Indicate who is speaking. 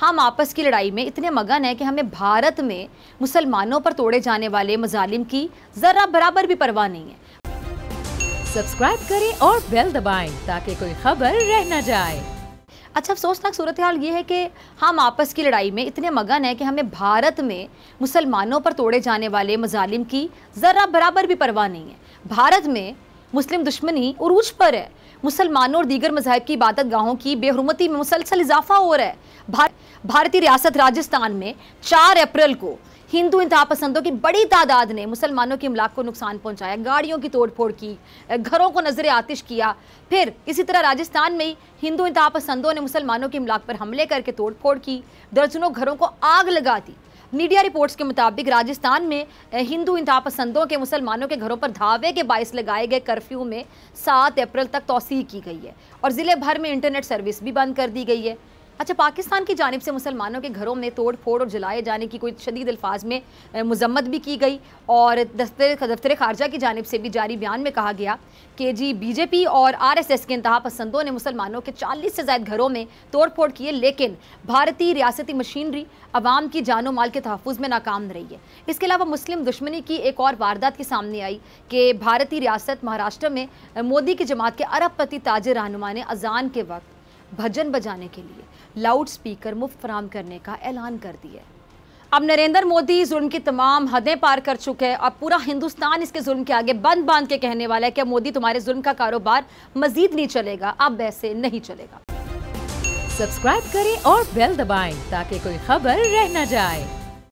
Speaker 1: हम आपस की लड़ाई में इतने मगन हैं कि हमें भारत में मुसलमानों पर तोड़े जाने वाले मजालिम की जरा बराबर भी परवाह नहीं है।
Speaker 2: सब्सक्राइब करें और बेल दबाएं ताकि कोई खबर रह न जाए।
Speaker 1: अच्छा, अफसोसनाक सूरत हाल ये है कि हम आपस की लड़ाई में इतने मगन हैं कि हमें भारत में मुसलमानों पर तोड़े जाने वाले मजालिम की जरा बराबर भी परवाह नहीं है। भारत में मुस्लिम दुश्मनी उरूज पर है। मुसलमानों और दीगर मज़ाहिब की इबादत गाहों की बेहुरमती में मुसलसल इजाफा हो रहा है। भारतीय रियासत राजस्थान में 4 अप्रैल को हिंदू इंतहा पसंदों की बड़ी तादाद ने मुसलमानों की इमलाक को नुकसान पहुंचाया, गाड़ियों की तोड़फोड़ की, घरों को नजर आतिश किया। फिर इसी तरह राजस्थान में ही हिंदू इंतहा पसंदों ने मुसलमानों की इमलाक पर हमले करके तोड़फोड़ की, दर्जनों घरों को आग लगा दी। मीडिया रिपोर्ट्स के मुताबिक राजस्थान में हिंदू इंतहा पसंदों के मुसलमानों के घरों पर धावे के बायस लगाए गए कर्फ्यू में 7 अप्रैल तक तौसीह की गई है और ज़िले भर में इंटरनेट सर्विस भी बंद कर दी गई है। अच्छा, पाकिस्तान की जानिब से मुसलमानों के घरों में तोड़ फोड़ और जलाए जाने की कोई शदीद अल्फाज में मजम्मत भी की गई और दफ्तर खारजा की जानिब से भी जारी बयान में कहा गया कि जी बीजेपी और RSS के इंतहा पसंदों ने मुसलमानों के 40 से ज़ायद घरों में तोड़ फोड़ किए, लेकिन भारतीय रियासती मशीनरी अवाम की जानो माल के तहफ़्फ़ुज़ में नाकाम रही है। इसके अलावा मुस्लिम दुश्मनी की एक और वारदात की सामने आई कि भारतीय रियासत महाराष्ट्र में मोदी की जमात के अरबपति ताजिर रहनुमा ने अजान के वक्त भजन बजाने के लिए लाउड स्पीकर मुफ्त फराहम करने का ऐलान कर दिया। अब नरेंद्र मोदी जुल्म की तमाम हदें पार कर चुके हैं। अब पूरा हिंदुस्तान इसके जुल्म के आगे बंद बांध के कहने वाला है कि मोदी तुम्हारे जुल्म का कारोबार मजीद नहीं चलेगा, अब ऐसे नहीं चलेगा।
Speaker 2: सब्सक्राइब करें और बेल दबाएं ताकि कोई खबर रह न जाए।